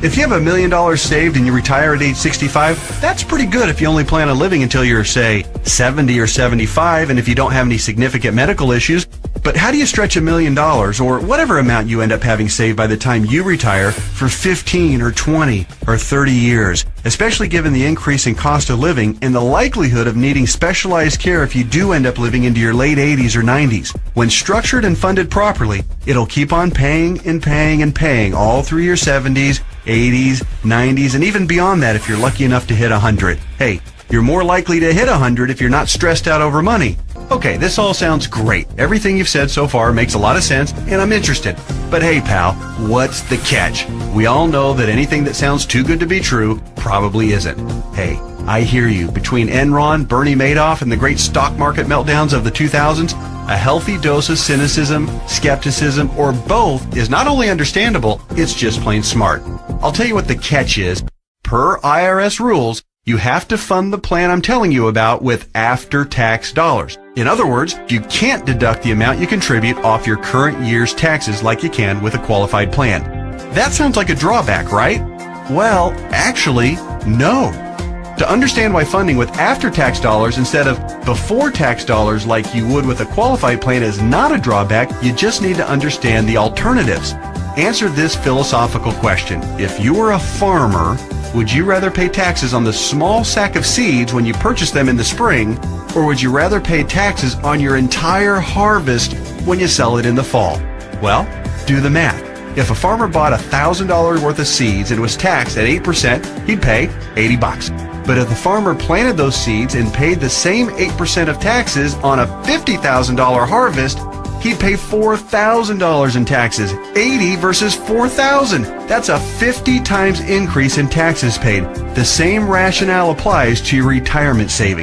If you have $1 million saved and you retire at age 65, that's pretty good if you only plan on living until you're, say, 70 or 75, and if you don't have any significant medical issues. But how do you stretch $1 million, or whatever amount you end up having saved by the time you retire, for 15 or 20 or 30 years, especially given the increase in cost of living and the likelihood of needing specialized care if you do end up living into your late 80s or 90s? When structured and funded properly, it'll keep on paying and paying and paying all through your 70s, 80s, 90s, and even beyond that if you're lucky enough to hit 100. Hey, you're more likely to hit 100 if you're not stressed out over money. Okay, this all sounds great. Everything you've said so far makes a lot of sense, and I'm interested. But hey, pal, what's the catch? We all know that anything that sounds too good to be true probably isn't. Hey, I hear you. Between Enron, Bernie Madoff, and the great stock market meltdowns of the 2000s, a healthy dose of cynicism, skepticism, or both is not only understandable, it's just plain smart. I'll tell you what the catch is. Per IRS rules, you have to fund the plan I'm telling you about with after-tax dollars. In other words, you can't deduct the amount you contribute off your current year's taxes like you can with a qualified plan. That sounds like a drawback, right? Well, actually, no. To understand why funding with after-tax dollars instead of before-tax dollars like you would with a qualified plan is not a drawback, you just need to understand the alternatives. Answer this philosophical question. If you were a farmer, would you rather pay taxes on the small sack of seeds when you purchase them in the spring, or would you rather pay taxes on your entire harvest when you sell it in the fall? Well, do the math. If a farmer bought $1,000 worth of seeds and was taxed at 8%, he'd pay $80. But if the farmer planted those seeds and paid the same 8% of taxes on a $50,000 harvest, he'd pay $4,000 in taxes. 80 versus 4,000. That's a 50 times increase in taxes paid. The same rationale applies to your retirement savings.